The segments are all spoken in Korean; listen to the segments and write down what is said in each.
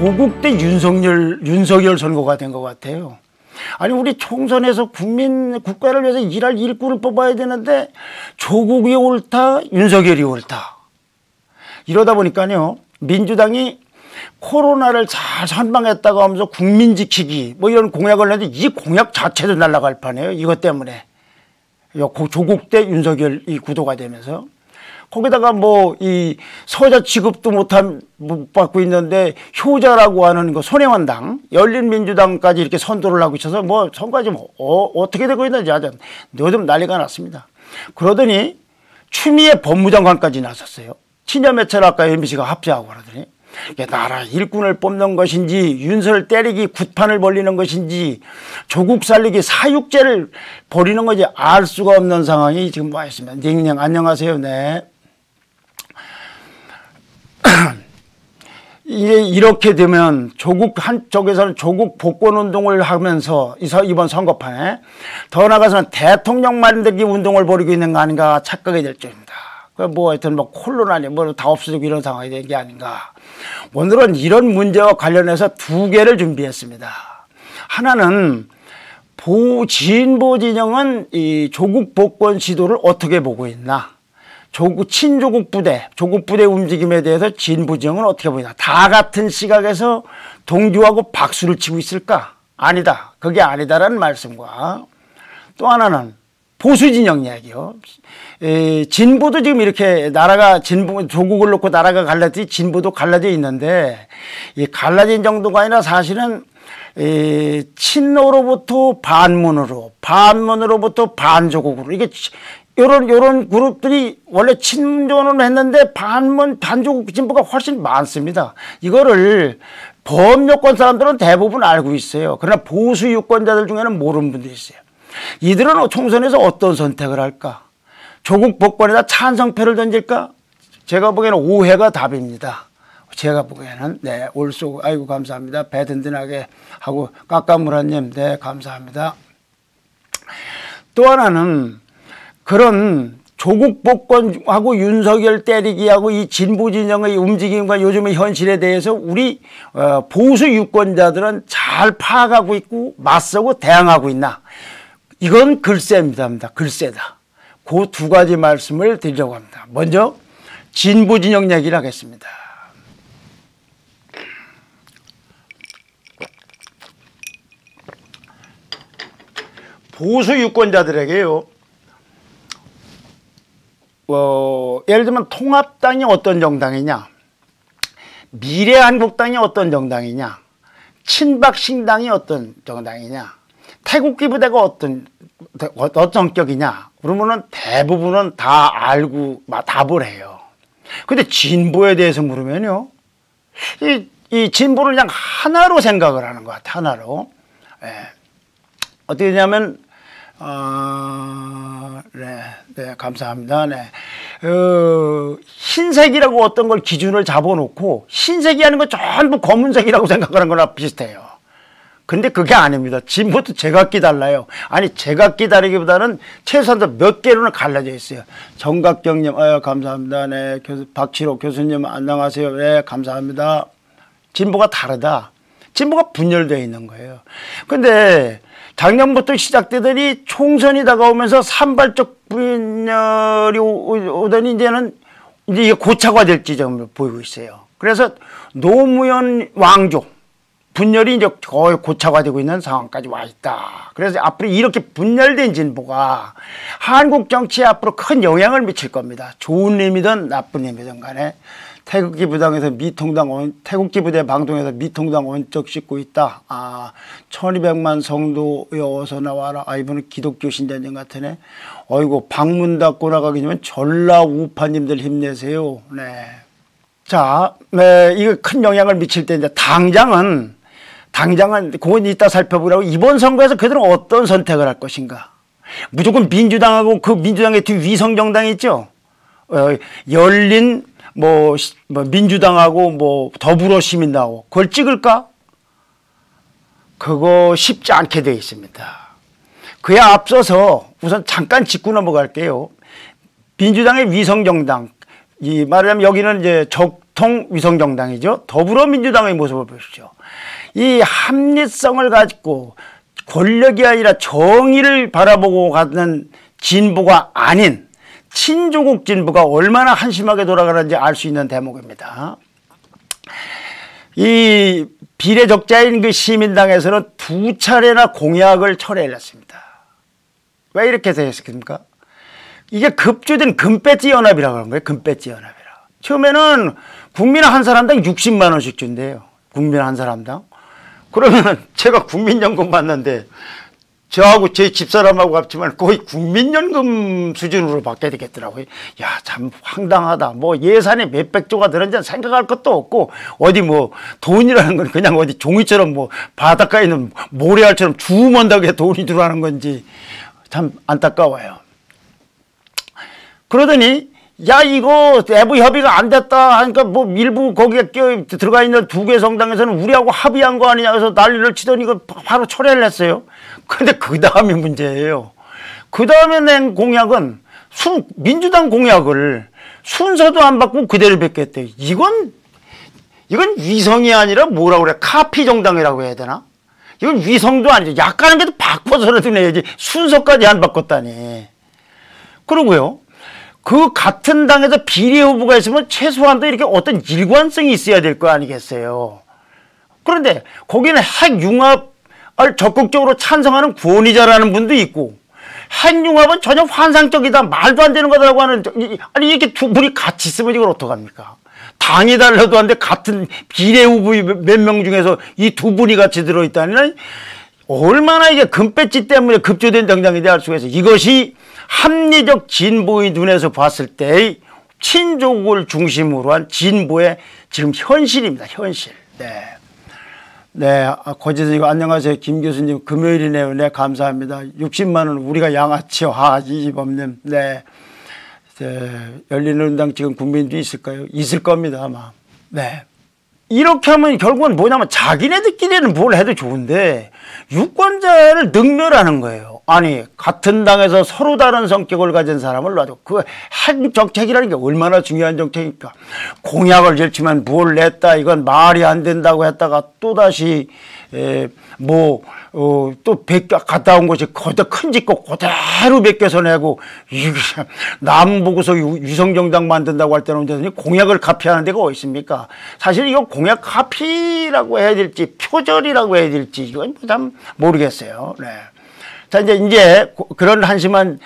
조국 대 윤석열 선거가 된 것 같아요. 아니 우리 총선에서 국가를 위해서 일할 일꾼을 뽑아야 되는데 조국이 옳다, 윤석열이 옳다. 이러다 보니까요, 민주당이 코로나를 잘 선방했다고 하면서 국민 지키기 뭐 이런 공약을 했는데 이 공약 자체도 날아갈 판이에요. 이것 때문에 조국 대 윤석열 이 구도가 되면서 거기다가 뭐 이 서자 취급도 못 받고 있는데 효자라고 하는 거 손혜원당, 열린민주당까지 이렇게 선도를 하고 있어서 뭐 선거가 지금 어떻게 되고 있는지 아주 요즘 난리가 났습니다. 그러더니 추미애 법무장관까지 나섰어요. 친여매체를 아까 MBC가 합세하고 그러더니 이게 나라 일꾼을 뽑는 것인지 윤석열 때리기 굿판을 벌리는 것인지 조국 살리기 사육제를 벌이는 건지 알 수가 없는 상황이 지금 와 있습니다. 닝닝 안녕하세요. 네. 이제 이렇게 되면 조국 한쪽에서는 조국 복권 운동을 하면서 이번 선거판에 더 나아가서는 대통령 만들기 운동을 벌이고 있는 거 아닌가 착각이 될 줄입니다. 뭐 하여튼 뭐 코로나니 뭐 다 없어지고 이런 상황이 된 게 아닌가. 오늘은 이런 문제와 관련해서 두 개를 준비했습니다. 하나는 진보 진영은 이 조국 복권 시도를 어떻게 보고 있나. 친조국 부대 움직임에 대해서 진보 진영은 어떻게 보이나. 다 같은 시각에서 동조하고 박수를 치고 있을까? 아니다. 그게 아니다라는 말씀과 또 하나는 보수 진영 이야기요. 진보도 지금 이렇게 나라가 조국을 놓고 나라가 갈라지 진보도 갈라져 있는데 이 갈라진 정도가 아니라 사실은 친노로부터 반문으로부터 반조국으로 이게 요런 그룹들이 원래 친존은 했는데 반조국 진보가 훨씬 많습니다. 이거를 범유권 사람들은 대부분 알고 있어요. 그러나 보수 유권자들 중에는 모르는 분들이 있어요. 이들은 총선에서 어떤 선택을 할까? 조국 복권에다 찬성표를 던질까? 제가 보기에는 오해가 답입니다. 제가 보기에는 네, 올쏘 아이고 감사합니다. 배 든든하게 하고 깎아무라님 네 감사합니다. 또 하나는 그런 조국 복권하고 윤석열 때리기하고 이 진보 진영의 움직임과 요즘의 현실에 대해서 우리 보수 유권자들은 잘 파악하고 있고 맞서고 대항하고 있나? 이건 글쎄입니다. 글쎄다. 그 두 가지 말씀을 드리려고 합니다. 먼저 진보 진영 얘기를 하겠습니다. 보수 유권자들에게요. 예를 들면 통합당이 어떤 정당이냐, 미래한국당이 어떤 정당이냐, 친박신당이 어떤 정당이냐, 태극기 부대가 어떤 성격이냐 그러면은 대부분은 다 알고 답을 해요. 근데 진보에 대해서 물으면요, 이 진보를 그냥 하나로 생각을 하는 것 같아. 하나로. 어떻게 되냐면 네, 감사합니다. 네. 흰색이라고 어떤 걸 기준을 잡아놓고 흰색이 하는 거 전부 검은색이라고 생각하는 거나 비슷해요. 근데 그게 아닙니다. 진보도 제각기 달라요. 아니 제각기 다르기보다는 최소한 몇 개로는 갈라져 있어요. 정각경님 감사합니다. 네, 박치록 교수님 안녕하세요. 네, 감사합니다. 진보가 다르다. 진보가 분열되어 있는 거예요. 근데 작년부터 시작되더니 총선이 다가오면서 산발적 분열이 오더니 이제 이게 고착화될 지점을 보이고 있어요. 그래서 노무현 왕조 분열이 이제 거의 고착화되고 있는 상황까지 와 있다. 그래서 앞으로 이렇게 분열된 진보가 한국 정치에 앞으로 큰 영향을 미칠 겁니다. 좋은 의미든 나쁜 의미든 간에. 태극기 부당에서 태극기 부대 방송에서 미통당 원적 씻고 있다. 1200만 성도여 어서 나와라. 이분은 기독교 신자님 같으네. 어이구 방문 닫고 나가기 전에 전라 우파님들 힘내세요. 네. 자, 네, 이거 큰 영향을 미칠 때 이제 당장은 그건 이따 살펴보라고. 이번 선거에서 그들은 어떤 선택을 할 것인가. 무조건 민주당하고 그 민주당의 뒤 위성정당이 있죠. 열린 민주당하고 더불어시민당하고 그걸 찍을까? 그거 쉽지 않게 되어 있습니다. 그에 앞서서 우선 잠깐 짚고 넘어갈게요. 민주당의 위성정당, 말하자면 여기는 이제 보통 위성정당이죠. 더불어민주당의 모습을 보십시오. 이 합리성을 가지고 권력이 아니라 정의를 바라보고 가는 진보가 아닌 친조국 진보가 얼마나 한심하게 돌아가는지 알 수 있는 대목입니다. 이 비례적자인 그 시민당에서는 2차례나 공약을 철회를 했습니다. 왜 이렇게 되었습니까? 이게 급조된 금배지 연합이라고 하는 거예요. 금배지 연합이라. 처음에는 국민 한 사람당 60만 원씩 준대요. 국민 한 사람당. 그러면 제가 국민연금 받는데 저하고 제 집사람하고 합치면 거의 국민연금 수준으로 받게 되겠더라고요. 야, 참 황당하다. 뭐 예산이 몇백조가 들었는지 생각할 것도 없고 어디 뭐 돈이라는 건 그냥 어디 종이처럼 뭐 바닷가에 있는 모래알처럼 주먼다게 돈이 들어가는 건지 참 안타까워요. 그러더니 야, 이거 내부 협의가 안 됐다 하니까 뭐 일부 거기에 들어가 있는 2개 정당에서는 우리하고 합의한 거 아니냐 해서 난리를 치더니 이거 바로 철회를 했어요. 근데 그 다음이 문제예요. 그 다음에 낸 공약은 민주당 공약을 순서도 안 바꾸고 그대로 뵙겠대요. 이건 위성이 아니라 뭐라고 그래? 카피 정당이라고 해야 되나? 이건 위성도 아니죠. 약간은 그래도 바꿔서라도 내야지 순서까지 안 바꿨다니. 그러고요. 그 같은 당에서 비례 후보가 있으면 최소한도 이렇게 어떤 일관성이 있어야 될 거 아니겠어요. 그런데 거기는 핵융합을 적극적으로 찬성하는 구원이자라는 분도 있고 핵융합은 전혀 환상적이다 말도 안 되는 거라고 하는 아니 이렇게 두 분이 같이 있으면 이걸 어떡합니까? 당이 달라도 안 돼 같은 비례 후보 몇 명 중에서 이 두 분이 같이 들어있다니 얼마나 이게 금배지 때문에 급조된 정당인지 알 수가 있어요. 이것이 합리적 진보의 눈에서 봤을 때의 친족을 중심으로 한 진보의 지금 현실입니다. 현실. 네. 네. 고지선님 안녕하세요. 김 교수님 금요일이네요. 네. 감사합니다. 60만 원 우리가 양아치요. 이집업님. 네. 열린우리당 지금 국민도 있을까요? 있을 겁니다. 아마. 네. 이렇게 하면 결국은 뭐냐면 자기네들끼리는 뭘 해도 좋은데 유권자를 능멸하는 거예요. 아니 같은 당에서 서로 다른 성격을 가진 사람을 놔두고 그 핵 정책이라는 게 얼마나 중요한 정책입니까? 공약을 제치면 뭘 냈다 이건 말이 안 된다고 했다가 또다시 또 갔다 온 것이 거기다 큰 짓고 그대로 베껴서 내고 이게 남 보고서 위성정당 만든다고 할 때는 공약을 카피하는 데가 어디 있습니까? 사실 이거 공약 카피라고 해야 될지 표절이라고 해야 될지 이건 참 모르겠어요. 네. 자 이제 그런 한심한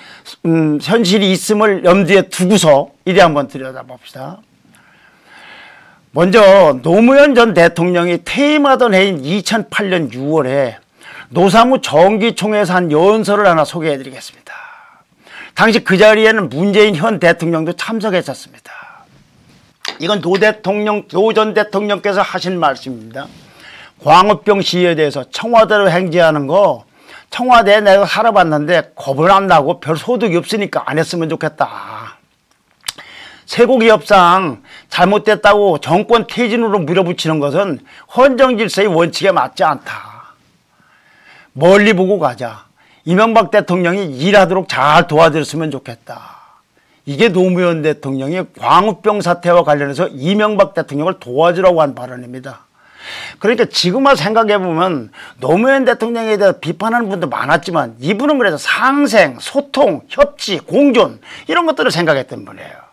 현실이 있음을 염두에 두고서 이래 한번 들여다봅시다. 먼저 노무현 전 대통령이 퇴임하던 해인 2008년 6월에 노사무 정기총회에서 한 연설을 하나 소개해 드리겠습니다. 당시 그 자리에는 문재인 현 대통령도 참석했었습니다. 이건 노 전 대통령께서 하신 말씀입니다. 광우병 시위에 대해서 청와대로 행제하는 거 청와대에 내가 살아봤는데 겁을 안 나고 별 소득이 없으니까 안 했으면 좋겠다. 쇄국이협상 잘못됐다고 정권 퇴진으로 밀어붙이는 것은 헌정질서의 원칙에 맞지 않다. 멀리 보고 가자. 이명박 대통령이 일하도록 잘 도와줬으면 좋겠다. 이게 노무현 대통령이 광우병 사태와 관련해서 이명박 대통령을 도와주라고 한 발언입니다. 그러니까 지금 와서 생각해보면 노무현 대통령에 대해 비판하는 분도 많았지만 이분은 그래서 상생, 소통, 협치, 공존 이런 것들을 생각했던 분이에요.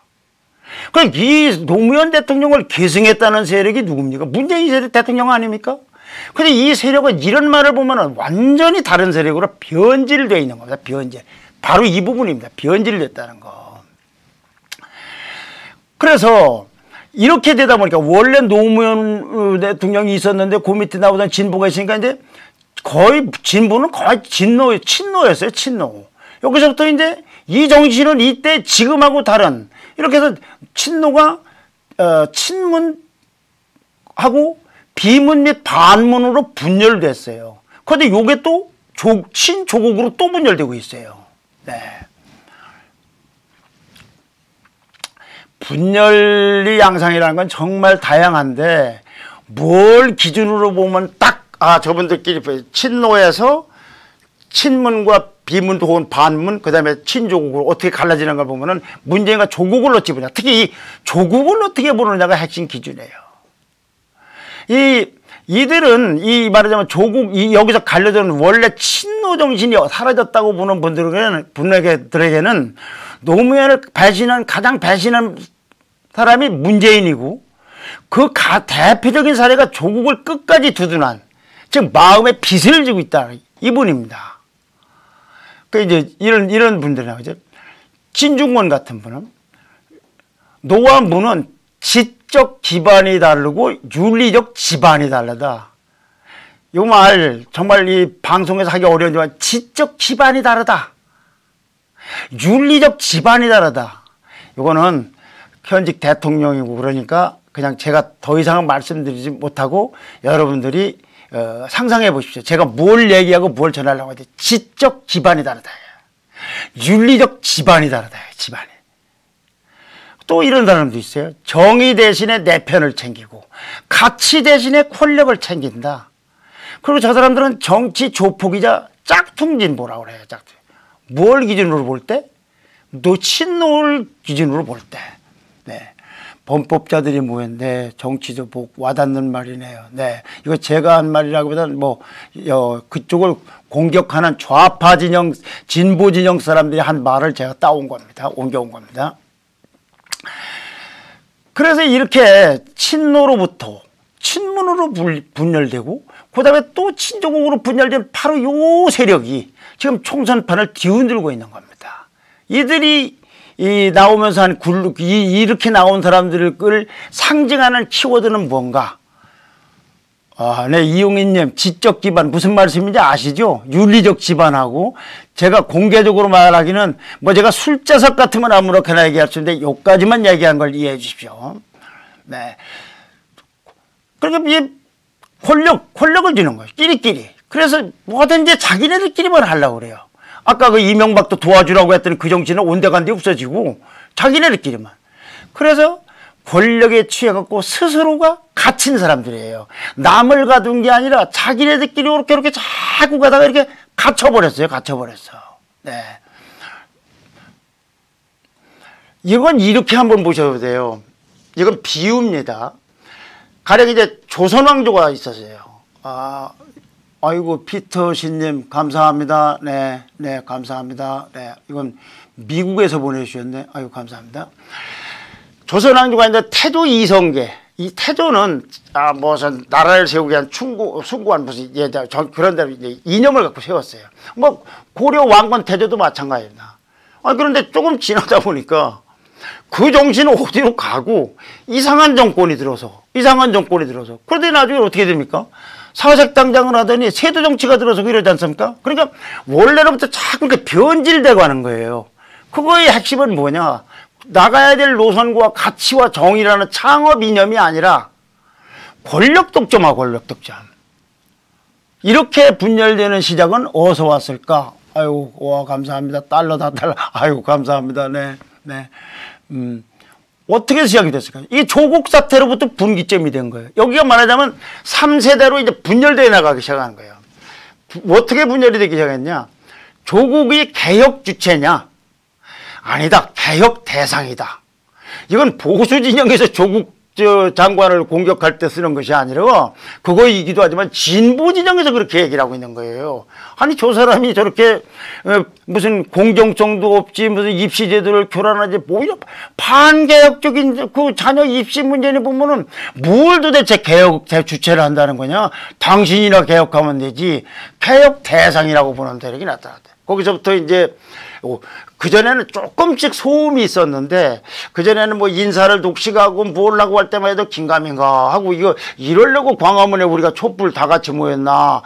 그럼 이 노무현 대통령을 계승했다는 세력이 누굽니까? 문재인 대통령 아닙니까? 근데 이 세력은 이런 말을 보면 완전히 다른 세력으로 변질되어 있는 겁니다. 변질. 바로 이 부분입니다. 변질됐다는 거. 그래서 이렇게 되다 보니까 원래 노무현 대통령이 있었는데 그 밑에 나오던 진보가 있으니까 이제 거의 진보는 거의 친노였어요. 친노. 여기서부터 이제 이 정신은 이때 지금하고 다른 이렇게 해서 친노가 친문하고 비문 및 반문으로 분열됐어요. 그런데 요게 또 친조국으로 또 분열되고 있어요. 네. 분열의 양상이라는 건 정말 다양한데 뭘 기준으로 보면 딱 저분들끼리 친노에서 친문과 비문, 반문, 그 다음에 친조국으로 어떻게 갈라지는 걸 보면은 문재인과 조국을 어찌 보냐. 특히 이 조국을 어떻게 보느냐가 핵심 기준이에요. 이들은 이 말하자면 조국, 여기서 갈려드는 원래 친노 정신이 사라졌다고 보는 분들에게는 노무현을 배신한, 가장 배신한 사람이 문재인이고 그 대표적인 사례가 조국을 끝까지 두둔한, 즉 마음의 빚을 지고 있다. 이분입니다. 그 이제 이런 분들이 나오죠. 진중권 같은 분은 노안부는 지적 기반이 다르고 윤리적 지반이 다르다. 이 말 정말 이 방송에서 하기 어려운지만 지적 기반이 다르다. 윤리적 지반이 다르다. 이거는 현직 대통령이고 그러니까 그냥 제가 더 이상은 말씀드리지 못하고 여러분들이 상상해 보십시오. 제가 뭘 얘기하고 뭘 전하려고 하지. 지적 기반이 다르다. 윤리적 지반이 다르다. 지반이. 또 이런 사람도 있어요. 정의 대신에 내 편을 챙기고 가치 대신에 권력을 챙긴다. 그리고 저 사람들은 정치 조폭이자 짝퉁진보라고 그래요. 짝퉁. 뭘 기준으로 볼 때? 친노를 기준으로 볼 때. 네. 범법자들이 모였는데 정치 조폭 와닿는 말이네요. 네. 이거 제가 한 말이라기보다는 그쪽을 공격하는 좌파 진영, 진보 진영 사람들이 한 말을 제가 따온 겁니다. 옮겨온 겁니다. 그래서 이렇게 친노로부터 친문으로 분열되고 그 다음에 또 친조국으로 분열된 바로 요 세력이 지금 총선판을 뒤흔들고 있는 겁니다. 이들이 나오면서 이렇게 나온 사람들을 상징하는 키워드는 뭔가? 네, 이용희님, 지적 기반 무슨 말씀인지 아시죠? 윤리적 기반하고 제가 공개적으로 말하기는 제가 술자석 같으면 아무렇게나 얘기할 수 있는데 요까지만 얘기한 걸 이해해 주십시오. 네. 그러니까 이 권력을 주는 거예요. 끼리끼리. 그래서 뭐든지 자기네들끼리만 하려고 그래요. 아까 그 이명박도 도와주라고 했더니 그 정치는 온데간데 없어지고 자기네들끼리만. 그래서 권력에 취해갖고 스스로가 갇힌 사람들이에요. 남을 가둔 게 아니라 자기네들끼리 이렇게 자꾸 가다가 이렇게 갇혀버렸어요. 네. 이건 이렇게 한번 보셔도 돼요. 이건 비유입니다. 가령 이제 조선왕조가 있었어요. 아이고, 피터 신님, 감사합니다. 네, 감사합니다. 네, 이건 미국에서 보내주셨네. 아이고, 감사합니다. 조선왕조가 있는데 태조 이성계. 이 태조는, 무슨 나라를 세우기 위한 숭고한 무슨, 그런 데로 이제 이념을 갖고 세웠어요. 고려 왕건 태조도 마찬가지입니다. 그런데 조금 지나다 보니까 그 정신은 어디로 가고 이상한 정권이 들어서. 그런데 나중에 어떻게 됩니까? 사색당장을 하더니 세도 정치가 들어서고 이러지 않습니까? 그러니까 원래로부터 자꾸 이렇게 변질되고 하는 거예요. 그거의 핵심은 뭐냐? 나가야 될 노선과 가치와 정의라는 창업 이념이 아니라 권력 독점과 권력 독점. 이렇게 분열되는 시작은 어디서 왔을까? 아유, 와, 감사합니다. 달러. 아유, 감사합니다. 네. 어떻게 시작이 됐을까? 이게 조국 사태로부터 분기점이 된 거예요. 여기가 말하자면 3세대로 이제 분열되어 나가기 시작하는 거예요. 어떻게 분열이 되기 시작했냐? 조국이 개혁 주체냐? 아니다. 개혁 대상이다. 이건 보수 진영에서 조국 장관을 공격할 때 쓰는 것이 아니라 그거이기도 하지만 진보 진영에서 그렇게 얘기를 하고 있는 거예요. 아니 저 사람이 저렇게 무슨 공정성도 없지 무슨 입시 제도를 교란하지 뭐 이런 반개혁적인 그 자녀 입시 문제를 보면은 뭘 도대체 개혁 주체를 한다는 거냐. 당신이나 개혁하면 되지. 개혁 대상이라고 보는 대력이 나타났대. 거기서부터 이제 그전에는 조금씩 소음이 있었는데 그전에는 뭐 인사를 독식하고 뭘라고 할 때만 해도 긴가민가 하고 이거 이러려고 광화문에 우리가 촛불 다 같이 모였나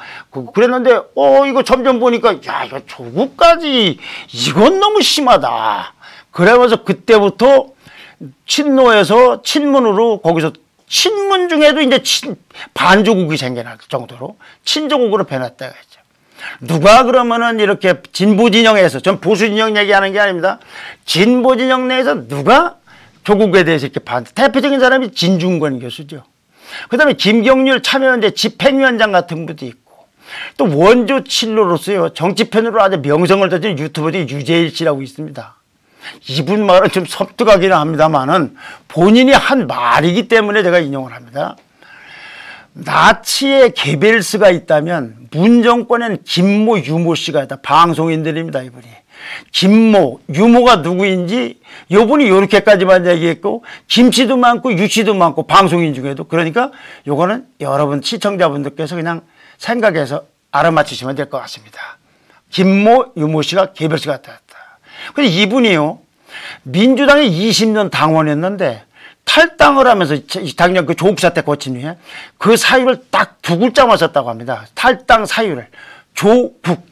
그랬는데 이거 점점 보니까 야 이거 조국까지 이건 너무 심하다. 그러면서 그때부터 친노에서 친문으로 거기서 친문 중에도 이제 반조국이 생겨날 정도로 친조국으로 변했다고 했죠. 누가 그러면은 이렇게 진보 진영에서 전 보수 진영 얘기하는 게 아닙니다. 진보 진영 내에서 누가 조국에 대해서 이렇게 대표적인 사람이 진중권 교수죠. 그 다음에 김경률 참여연대 집행위원장 같은 분도 있고 또 원조 친로로서요, 정치편으로 아주 명성을 가진 유튜버 중에 유재일 씨라고 있습니다. 이분 말은 좀 섬뜩하기는 합니다만은 본인이 한 말이기 때문에 제가 인용을 합니다. 나치의 개벨스가 있다면 문정권에는 김모, 유모 씨가 있다. 방송인들입니다, 이분이. 김모, 유모가 누구인지 요분이 이렇게까지만 얘기했고, 김씨도 많고 유씨도 많고 방송인 중에도. 그러니까 요거는 여러분 시청자분들께서 그냥 생각해서 알아맞히시면 될 것 같습니다. 김모, 유모 씨가 개별씨 같았다. 근데 이분이요, 민주당에 20년 당원했는데 탈당을 하면서 작년 그 조국 사태 거친 후에 그 사유를 딱 두 글자만 썼다고 합니다. 탈당 사유를. 조국.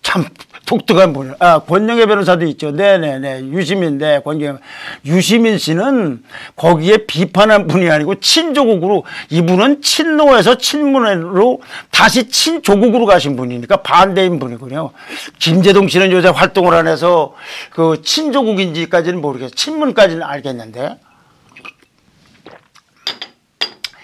참 독특한 분이에요. 권영애 변호사도 있죠. 네네네. 유시민, 네, 권영애. 유시민 씨는 거기에 비판한 분이 아니고 친조국으로, 이분은 친노에서 친문으로 다시 친조국으로 가신 분이니까 반대인 분이군요. 김재동 씨는 요새 활동을 안 해서 그 친조국인지까지는 모르겠어요. 친문까지는 알겠는데.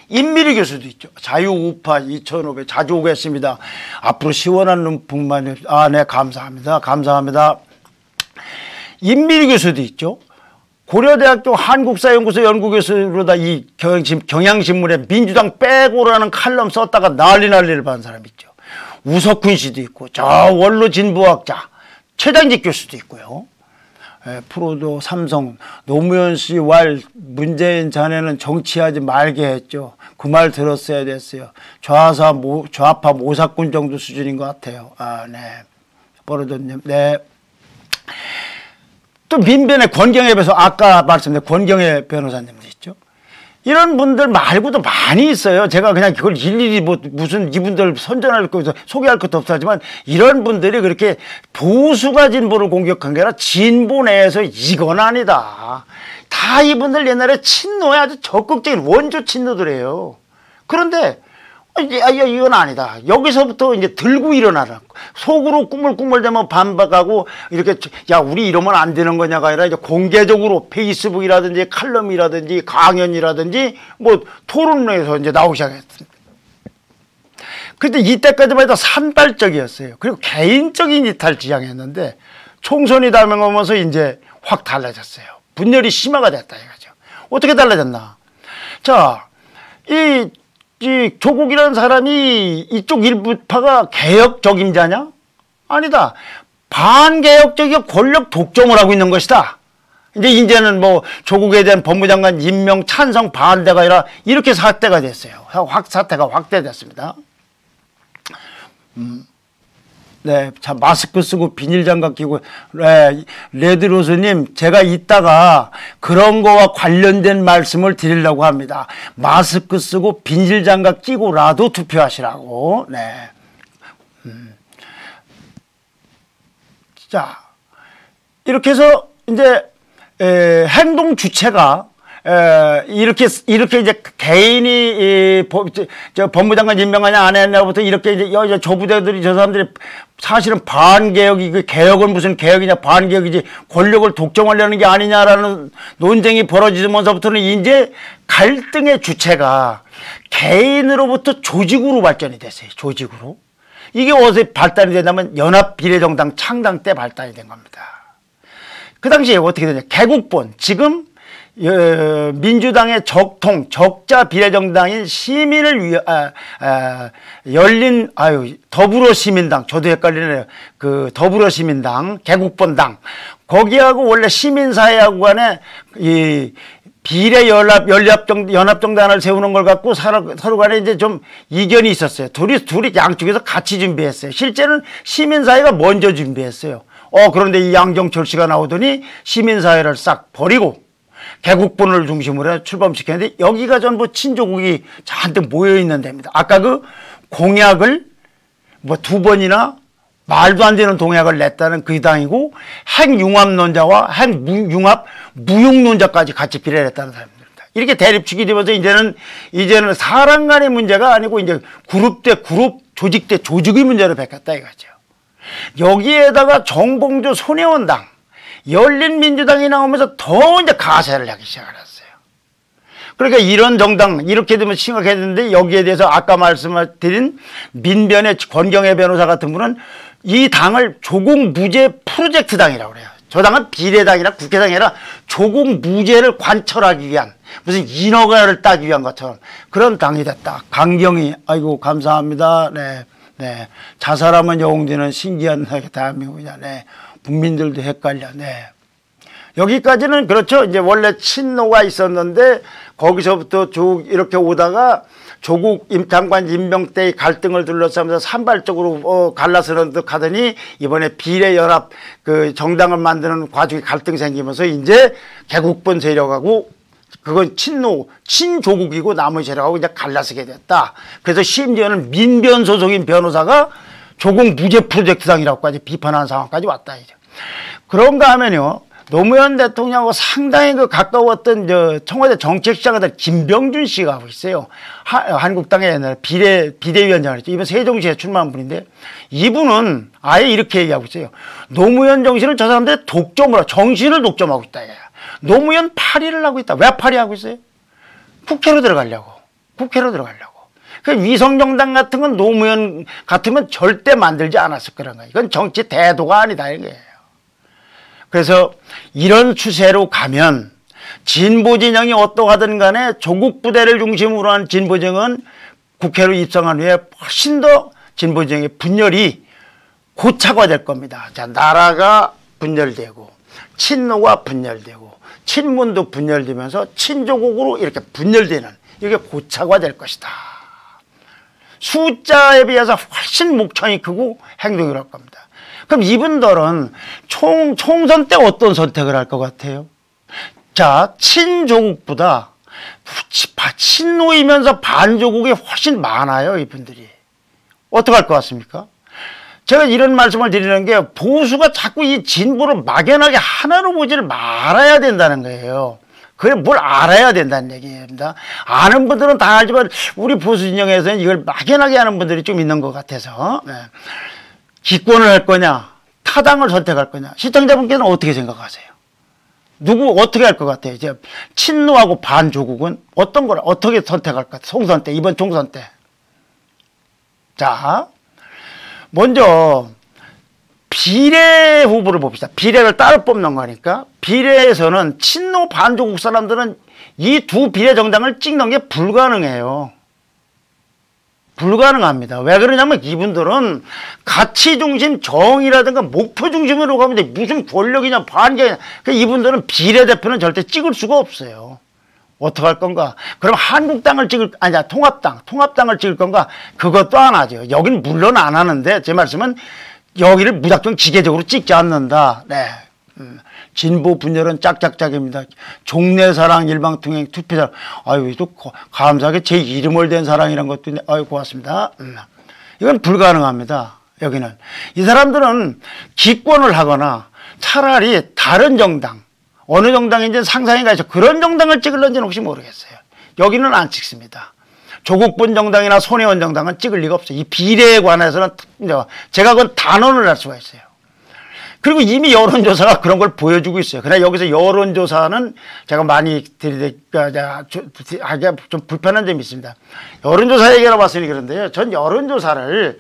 임미리 교수도 있죠. 자유우파 2,500 자주 오겠습니다. 앞으로 시원한 눈풍만. 네, 감사합니다. 감사합니다. 임미리 교수도 있죠. 고려대학교 한국사연구소 연구교수로다 이 경향신문에 민주당 빼고라는 칼럼 썼다가 난리를 받은 사람 있죠. 우석훈 씨도 있고, 저 원로 진보학자 최장직 교수도 있고요. 프로도 삼성, 노무현 씨 왈 문재인 자네는 정치하지 말게 했죠. 그 말 들었어야 됐어요. 좌파 모사꾼 정도 수준인 것 같아요. 네. 버러졌네. 네. 또 민변의 권경애 변호사, 아까 말씀드린 권경애 변호사님도 있죠. 이런 분들 말고도 많이 있어요. 제가 그냥 그걸 일일이 무슨 이분들 선전할 것도 소개할 것도 없지만, 이런 분들이 그렇게 보수가 진보를 공격한 게 아니라 진보 내에서 이건 아니다. 다 이분들 옛날에 친노에 아주 적극적인 원조 친노들이에요. 그런데 이건 아니다. 여기서부터 이제 들고 일어나라. 속으로 꾸물꾸물대면 반박하고 이렇게, 야, 우리 이러면 안 되는 거냐가 아니라 이제 공개적으로 페이스북이라든지 칼럼이라든지 강연이라든지 뭐 토론에서 이제 나오기 시작했습니다. 근데 이때까지만 해도 산발적이었어요. 그리고 개인적인 이탈 지향했는데 총선이 다가오면서 이제 확 달라졌어요. 분열이 심화가 됐다 이거죠. 어떻게 달라졌나? 자, 이 조국이라는 사람이 이쪽 일부파가 개혁적임자냐? 아니다. 반개혁적이고 권력 독점을 하고 있는 것이다. 이제는 뭐 조국에 대한 법무장관 임명 찬성 반대가 아니라 이렇게 사태가 됐어요. 사태가 확대됐습니다. 네, 자, 마스크 쓰고 비닐장갑 끼고, 네, 레드로스님, 제가 이따가 그런 거와 관련된 말씀을 드리려고 합니다. 마스크 쓰고 비닐장갑 끼고라도 투표하시라고. 네. 자, 이렇게 해서 이제 행동 주체가 이렇게 이제 개인이 법무장관 임명하냐 안 했냐부터 이렇게 이제 조부대들이 저 사람들이 사실은 반개혁이, 개혁은 무슨 개혁이냐, 반개혁이지 권력을 독점하려는 게 아니냐라는 논쟁이 벌어지면서부터는 이제 갈등의 주체가 개인으로부터 조직으로 발전이 됐어요. 조직으로. 이게 어디서 발달이 되냐면 연합비례정당 창당 때 발달이 된 겁니다. 그 당시에 어떻게 되냐. 개국본, 지금 민주당의 적자 비례정당인 시민을 위해, 더불어시민당, 저도 헷갈리네요. 그 더불어시민당, 개국본당, 거기하고 원래 시민사회하고 간에 이 연합정당을 세우는 걸 갖고 서로 간에 이제 좀 이견이 있었어요. 둘이 양쪽에서 같이 준비했어요. 실제는 시민사회가 먼저 준비했어요. 그런데 이 양정철 씨가 나오더니 시민사회를 싹 버리고 개국본을 중심으로 해서 출범시켰는데, 여기가 전부 친조국이 잔뜩 모여있는 데입니다. 아까 그 공약을 뭐 2번이나 말도 안 되는 동약을 냈다는 그 당이고, 핵융합론자와 무용론자까지 같이 비례를 했다는 사람들입니다. 이렇게 대립축이 되면서 이제는 사람 간의 문제가 아니고 이제 그룹 대 그룹, 조직 대 조직의 문제로 바뀌었다 이거죠. 여기에다가 정봉주 손혜원당, 열린민주당이 나오면서 더 이제 가세를 하기 시작했어요. 그러니까 이런 정당 이렇게 되면 심각해졌는데 여기에 대해서 아까 말씀드린 민변의 권경애 변호사 같은 분은 이 당을 조국 무죄 프로젝트 당이라고 그래요. 저 당은 비례당이나 국회당이 아니라 조국 무죄를 관철하기 위한 무슨 인허가를 따기 위한 것처럼 그런 당이 됐다. 강경희 아이고 감사합니다. 네. 네. 자살하면 영웅되는 신기한 대한민국이냐. 네. 국민들도 헷갈려. 네. 여기까지는 그렇죠. 이제 원래 친노가 있었는데 거기서부터 쭉 이렇게 오다가 조국 장관 임명 때의 갈등을 둘러싸면서 산발적으로 갈라서는 듯 하더니 이번에 비례연합 그 정당을 만드는 과정에 갈등이 생기면서 이제 개국본 세력하고 그건 친노, 친조국이고 나머지 세력하고 이제 갈라서게 됐다. 그래서 심지어는 민변 소속인 변호사가 조국 무죄 프로젝트당이라고까지 비판하는 상황까지 왔다. 이제. 그런가 하면요. 노무현 대통령하고 상당히 그 가까웠던 청와대 정책시장이던 김병준 씨가 하고 있어요. 한국당의 옛날에 비대위원장을 했죠. 이번 세종시에 출마한 분인데 이분은 아예 이렇게 얘기하고 있어요. 노무현 정신을 저 사람들이 독점을, 정신을 독점하고 있다. 노무현 파리를 하고 있다. 왜 파리하고 있어요? 국회로 들어가려고. 국회로 들어가려고. 그 위성정당 같은 건 노무현 같으면 절대 만들지 않았을 거란 거예요. 이건 정치 대도가 아니다. 이거예요. 그래서 이런 추세로 가면 진보 진영이 어떠하든 간에 조국 부대를 중심으로 한 진보 진영은 국회로 입성한 후에 훨씬 더 진보 진영의 분열이 고착화될 겁니다. 자, 나라가 분열되고 친노가 분열되고 친문도 분열되면서 친조국으로 이렇게 분열되는 이게 고착화될 것이다. 숫자에 비해서 훨씬 목청이 크고 행동이 그럴 겁니다. 그럼 이분들은 총선 때 어떤 선택을 할 것 같아요? 자, 친조국보다 친노이면서 반조국이 훨씬 많아요, 이분들이. 어떻게 할 것 같습니까? 제가 이런 말씀을 드리는 게 보수가 자꾸 이 진보를 막연하게 하나로 보지를 말아야 된다는 거예요. 그래 뭘 알아야 된다는 얘기입니다. 아는 분들은 다 알지만 우리 보수 진영에서는 이걸 막연하게 하는 분들이 좀 있는 것 같아서. 네. 기권을 할 거냐 타당을 선택할 거냐 시청자분께서는 어떻게 생각하세요? 누구 어떻게 할 것 같아요? 이제 친노하고 반조국은 어떤 걸 어떻게 선택할 것 같아요? 총선 때 이번 총선 때. 자 먼저 비례 후보를 봅시다. 비례를 따로 뽑는 거니까 비례에서는 친노 반조국 사람들은 이 두 비례 정당을 찍는 게 불가능해요. 불가능합니다. 왜 그러냐면 이분들은 가치 중심 정의라든가 목표 중심으로 가면 돼. 무슨 권력이냐 반격이냐. 이분들은 비례대표는 절대 찍을 수가 없어요. 어떻게 할 건가? 그럼 한국당을 아니야 통합당을 찍을 건가? 그것도 안 하죠. 여긴 물론 안 하는데 제 말씀은 여기를 무작정 기계적으로 찍지 않는다. 네. 진보 분열은 짝짝짝입니다. 종래사랑 일방통행 투표자. 아유 또 감사하게 제 이름을 댄 사랑이란 것도 있네. 아유 고맙습니다. 이건 불가능합니다. 여기는 이 사람들은 기권을 하거나 차라리 다른 정당 어느 정당인지 상상이 가서 그런 정당을 찍을런지는 혹시 모르겠어요. 여기는 안 찍습니다. 조국분 정당이나 손혜원 정당은 찍을 리가 없어요. 이 비례에 관해서는 제가 그건 단언을 할 수가 있어요. 그리고 이미 여론조사가 그런 걸 보여주고 있어요. 그러나 여기서 여론조사는 제가 많이 하기가 좀 불편한 점이 있습니다. 여론조사 얘기하러 봤으니 그런데요. 전 여론조사를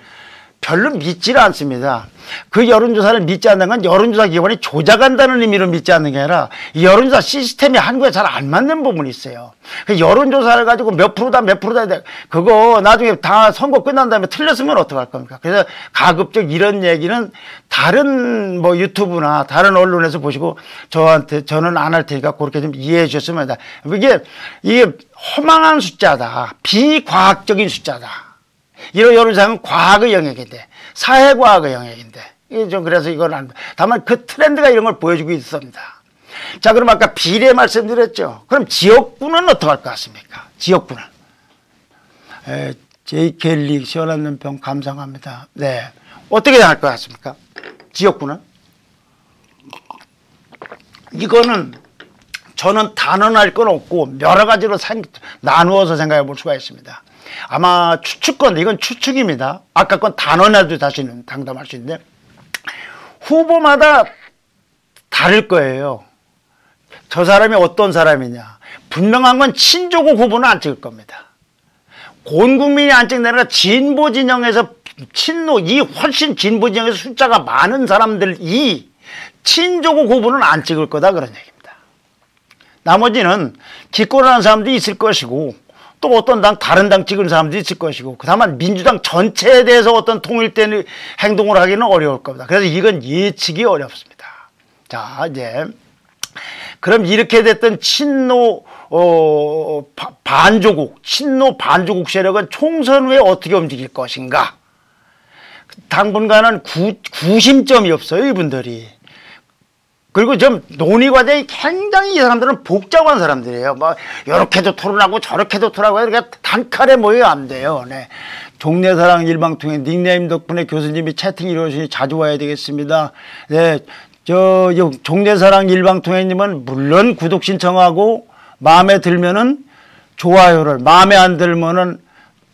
별로 믿지를 않습니다. 그 여론조사를 믿지 않는 건 여론조사 기관이 조작한다는 의미로 믿지 않는 게 아니라 이 여론조사 시스템이 한국에 잘 안 맞는 부분이 있어요. 그 여론조사를 가지고 몇 프로다 그거 나중에 다 선거 끝난 다음에 틀렸으면 어떡할 겁니까? 그래서 가급적 이런 얘기는 다른 뭐 유튜브나 다른 언론에서 보시고 저는 안 할 테니까 그렇게 좀 이해해 주셨으면 합니다. 이게 허망한 숫자다. 비과학적인 숫자다. 이런 여론조사는 과학의 영역인데 사회과학의 영역인데 좀 그래서 이건 다만 그 트렌드가 이런 걸 보여주고 있습니다. 자 그럼 아까 비례 말씀드렸죠. 그럼 지역구는 어떻게 할 것 같습니까? 지역구는 제이켈리 시원한 눈평 감상합니다. 네 어떻게 할 것 같습니까? 지역구는 이거는 저는 단언할 건 없고 여러 가지로 나누어서 생각해 볼 수가 있습니다. 아마 추측건 이건 추측입니다. 아까 건 단언해도 다시는 당담할 수 있는데 후보마다 다를 거예요. 저 사람이 어떤 사람이냐. 분명한 건 친조국 후보는 안 찍을 겁니다. 온 국민이 안 찍는 진보 진영에서 친노, 이 훨씬 진보 진영에서 숫자가 많은 사람들이 친조국 후보는 안 찍을 거다 그런 얘기입니다. 나머지는 기권하는 사람도 있을 것이고 또 어떤 당, 다른 당 찍은 사람도 있을 것이고 다만 민주당 전체에 대해서 어떤 통일된 행동을 하기는 어려울 겁니다. 그래서 이건 예측이 어렵습니다. 자, 이제 그럼 이렇게 됐던 친노 반조국, 친노 반조국 세력은 총선 후에 어떻게 움직일 것인가? 당분간은 구심점이 없어요, 이분들이. 그리고 좀 논의 과정이 굉장히 이 사람들은 복잡한 사람들이에요. 뭐, 요렇게도 토론하고 저렇게도 토론하고 이렇게 단칼에 모여야 안 돼요. 네. 종래사랑 일방통행 닉네임 덕분에 교수님이 채팅 이루어지니 자주 와야 되겠습니다. 네. 종래사랑 일방통행님은 물론 구독 신청하고 마음에 들면은 좋아요를, 마음에 안 들면은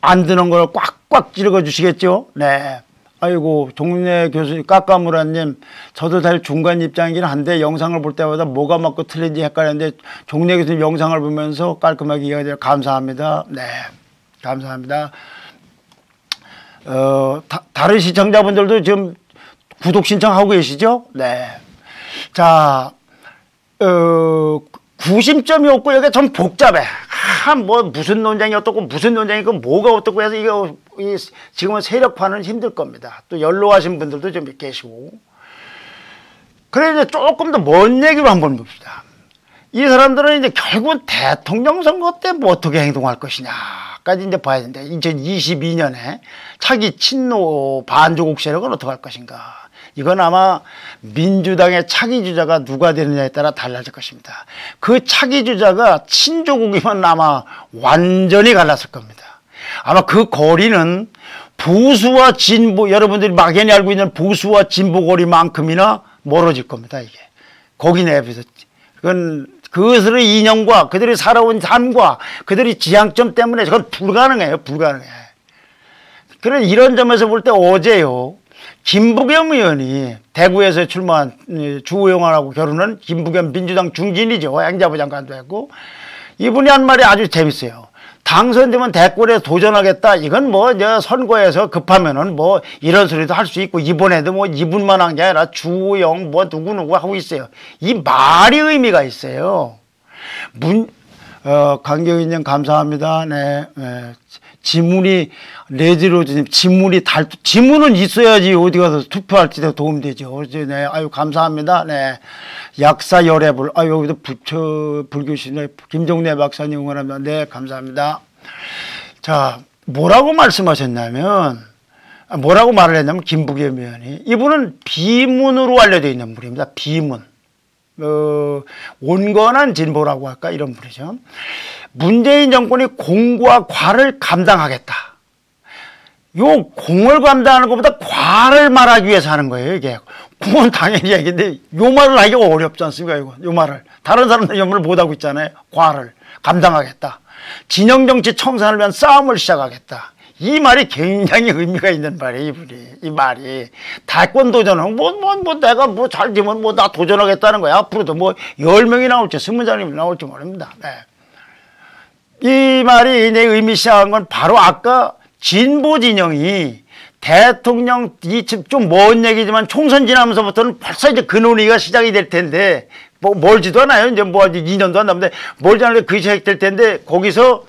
안 드는 걸 꽉꽉 찌르고 주시겠죠? 네. 아이고, 종래 교수님, 까까무라님, 저도 잘 중간 입장이긴 한데 영상을 볼 때마다 뭐가 맞고 틀린지 헷갈렸는데 종래 교수님 영상을 보면서 깔끔하게 이해가 돼요. 감사합니다. 네. 감사합니다. 다른 시청자분들도 지금 구독 신청하고 계시죠? 네. 자, 구심점이 없고 여기가 좀 복잡해. 뭐 무슨 논쟁이 어떻고 무슨 논쟁이 있고 뭐가 어떻고 해서 이거 지금은 세력화는 힘들 겁니다. 또 연로하신 분들도 좀 계시고. 그래 이제 조금 더 먼 얘기로 한번 봅시다. 이 사람들은 이제 결국은 대통령 선거 때 뭐 어떻게 행동할 것이냐까지 이제 봐야 되는데 2022년에 차기 친노 반조국 세력은 어떻게 할 것인가. 이건 아마 민주당의 차기 주자가 누가 되느냐에 따라 달라질 것입니다. 그 차기 주자가 친조국이면 아마 완전히 갈랐을 겁니다. 아마 그 거리는 보수와 진보, 여러분들이 막연히 알고 있는 보수와 진보 거리만큼이나 멀어질 겁니다. 이게 거기 내에서 그건 그것의 인연과 그들이 살아온 삶과 그들이 지향점 때문에 그건 불가능해요. 불가능해. 그런 이런 점에서 볼 때 어제요. 김부겸 의원이 대구에서 출마한 주호영하고 결혼한 김부겸 민주당 중진이죠. 행자부 장관도 했고 이분이 한 말이 아주 재밌어요. 당선되면 대권에 도전하겠다. 이건 뭐 이제 선거에서 급하면은 뭐 이런 소리도 할 수 있고 이번에도 뭐 이분만 한 게 아니라 주호영 뭐 누구누구 하고 있어요. 이 말이 의미가 있어요. 강경희님 감사합니다. 네. 지문이 레지로즈님 지문은 있어야지 어디 가서 투표할 때 도움되죠. 네, 아유 감사합니다. 네, 약사 열애불 여기도 불교시네 김종래 박사님 응원합니다. 네, 감사합니다. 자, 뭐라고 말씀하셨냐면 뭐라고 말을 했냐면 김부겸 의원이 이분은 비문으로 알려져 있는 분입니다. 비문. 온건한 진보라고 할까 이런 분이죠. 문재인 정권이 공과 과를 감당하겠다. 요 공을 감당하는 것보다 과를 말하기 위해서 하는 거예요. 이게 공은 당연히 얘기인데 요 말을 하기가 어렵지 않습니까? 요 말을 다른 사람들 요 말을 못하고 있잖아요. 과를 감당하겠다. 진영정치 청산을 위한 싸움을 시작하겠다. 이 말이 굉장히 의미가 있는 말이에요, 이분이. 이 말이. 대권 도전은, 내가 잘 되면 나 도전하겠다는 거야. 앞으로도 10명이 나올지, 20명이 나올지 모릅니다. 네. 이 말이 이제 의미 시작한 건 바로 아까 진보 진영이 대통령, 좀 먼 얘기지만 총선 지나면서부터는 벌써 이제 그 논의가 시작이 될 텐데, 멀지도 않아요. 이제 2년도 안 남는데, 멀지 않은데 그 시작될 텐데, 거기서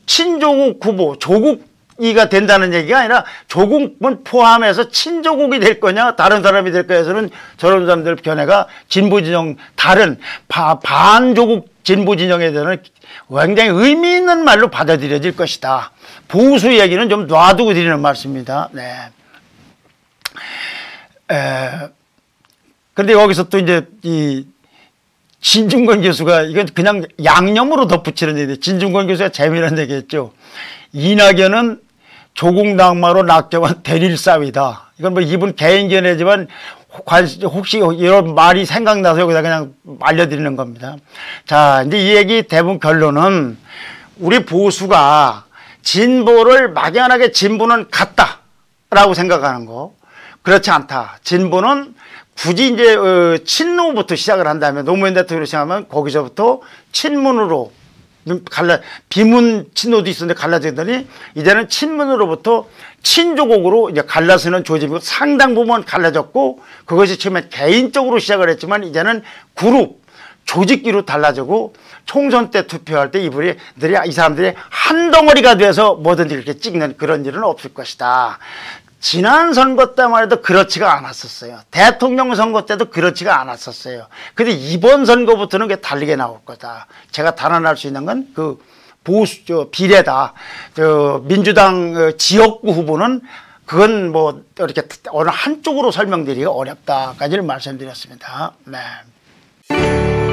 친조국 후보, 조국이가 된다는 얘기가 아니라 조국은 포함해서 친조국이 될 거냐, 다른 사람이 될 거에서는 저런 사람들 견해가 진보 진영, 다른 반조국 진보 진영에 대해서는 굉장히 의미 있는 말로 받아들여질 것이다. 보수 얘기는 좀 놔두고 드리는 말씀입니다. 네. 근데 여기서 또 이제 진중권 교수가 이건 그냥 양념으로 덧붙이는 얘기인데 진중권 교수가 재미난 얘기 했죠. 이낙연은 조국 낙마로 낙점한 대릴 싸위다. 이건 이분 개인 견해지만 혹시 이런 말이 생각나서 여기다 그냥 알려드리는 겁니다. 자, 이제 이 얘기 대부분 결론은 우리 보수가 진보를 막연하게 진보는 같다라고 생각하는 거. 그렇지 않다. 진보는 굳이 이제 친노부터 시작을 한다면 노무현 대통령을 시작하면 거기서부터 친문으로 비문 친노도 있었는데 갈라지더니 이제는 친문으로부터 친조국으로 이제 갈라서는 조짐이고 상당 부분 갈라졌고 그것이 처음에 개인적으로 시작을 했지만 이제는 그룹 조직기로 달라지고 총선 때 투표할 때 이 사람들이 한 덩어리가 돼서 뭐든지 그렇게 찍는 그런 일은 없을 것이다. 지난 선거 때만 해도 그렇지가 않았었어요. 대통령 선거 때도 그렇지가 않았었어요. 근데 이번 선거부터는 그게 다르게 나올 거다. 제가 단언할 수 있는 건 그 비례다. 민주당 지역구 후보는 그건 뭐 이렇게 어느 한쪽으로 설명드리기가 어렵다까지를 말씀드렸습니다. 네.